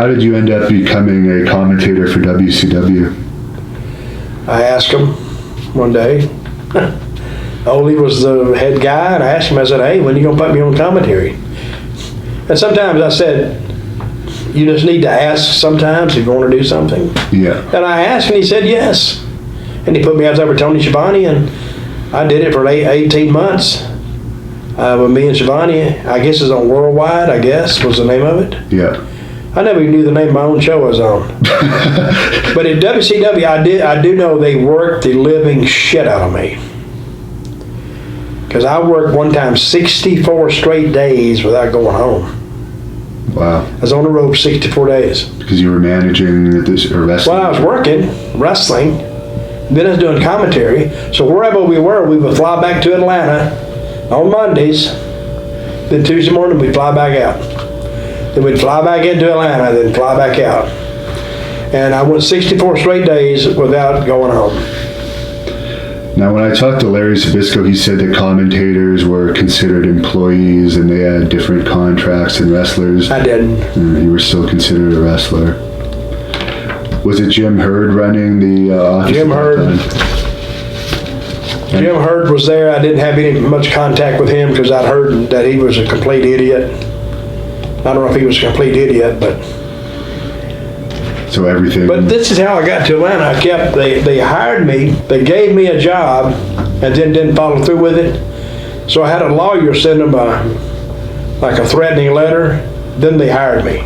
How did you end up becoming a commentator for WCW? I asked him one day. Ole was the head guy, and I asked him, I said, hey, when are you going to put me on commentary? And sometimes I said, you just need to ask sometimes if you want to do something. Yeah. And I asked, and he said yes. And he put me out there with Tony Schiavone, and I did it for 18 months with me and Schiavone. I guess it's on Worldwide, I guess, was the name of it. Yeah. I never even knew the name of my own show I was on. But at WCW, I do know they worked the living shit out of me. Because I worked one time 64 straight days without going home. Wow. I was on the road for 64 days. Because you were managing this or wrestling? Well, I was working, wrestling, then I was doing commentary. So wherever we would fly back to Atlanta on Mondays, then Tuesday morning we'd fly back out. Then we'd fly back into Atlanta, then fly back out. And I went 64 straight days without going home. Now, when I talked to Larry Zbyszko, he said that commentators were considered employees and they had different contracts than wrestlers. I didn't. You were still considered a wrestler. Was it Jim Hurd running the office? Jim Hurd. Jim Hurd was there. I didn't have much contact with him because I'd heard that he was a complete idiot. I don't know if he was a complete idiot, but... So everything... But this is how I got to Atlanta. They hired me, they gave me a job, and then didn't follow through with it. So I had a lawyer send them a threatening letter, then they hired me.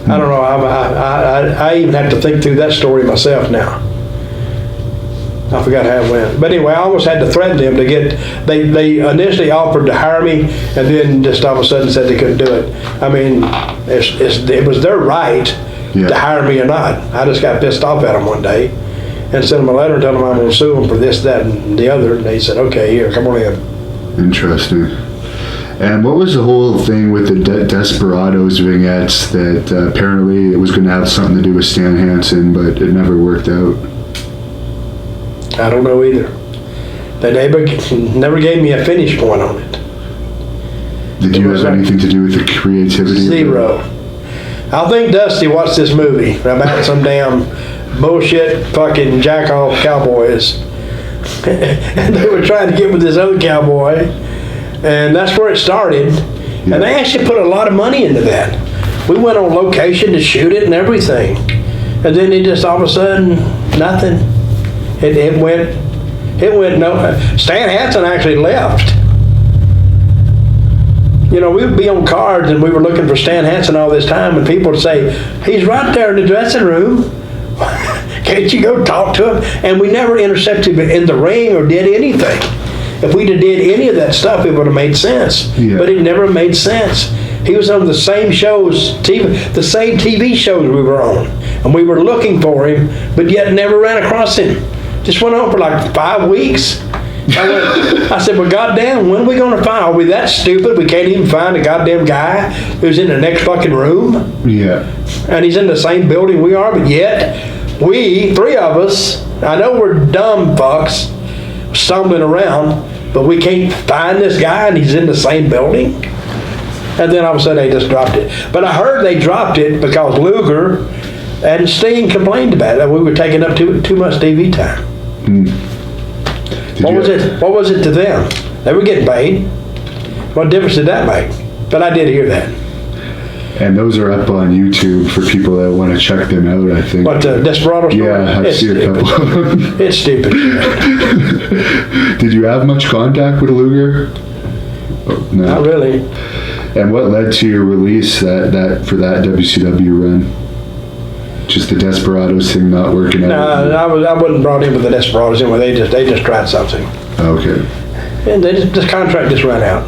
I don't know, I even have to think through that story myself now. I forgot how it went. But anyway, I almost had to threaten them to get, they initially offered to hire me, and then just all of a sudden said they couldn't do it. I mean, it was their right to hire me or not. I just got pissed off at them one day and sent them a letter telling them I'm going to sue them for this, that, and the other. And they said, okay, here, come on in. Interesting. And what was the whole thing with the Desperadoes vignettes that apparently it was going to have something to do with Stan Hansen, but it never worked out? I don't know either. They never gave me a finish point on it. Did you have anything to do with the creativity? Zero. I think Dusty watched this movie about some damn bullshit fucking jack-off cowboys. And they were trying to get with this other cowboy. And that's where it started. Yeah. And they actually put a lot of money into that. We went on location to shoot it and everything. And then it just all of a sudden, nothing. It went no. Stan Hansen actually left. You know, we would be on cards and we were looking for Stan Hansen all this time, and people would say, he's right there in the dressing room. Can't you go talk to him? And we never intercepted him in the ring or did anything. If we'd have did any of that stuff, it would have made sense. Yeah. But it never made sense. He was on the same shows, the same TV shows we were on. And we were looking for him, but yet never ran across him. Just went on for like 5 weeks. I said, well, goddamn, when are we going to find? Are we that stupid we can't even find a goddamn guy who's in the next fucking room? Yeah. And he's in the same building we are, but yet, we, 3 of us, I know we're dumb fucks, stumbling around, but we can't find this guy and he's in the same building? And then all of a sudden they just dropped it. But I heard they dropped it because Luger and Sting complained about it, that we were taking up too much TV time. What was it to them? They were getting paid. What difference did that make? But I did hear that. And those are up on YouTube for people that want to check them out, I think. What, the Desperadoes? Yeah, I've seen a couple of them. It's stupid. Did you have much contact with Luger? Oh, no. Not really. And what led to your release for that WCW run? Just the Desperadoes thing not working out? No, I wasn't brought in with the Desperadoes anyway. They just tried something. Okay. And this contract just ran out.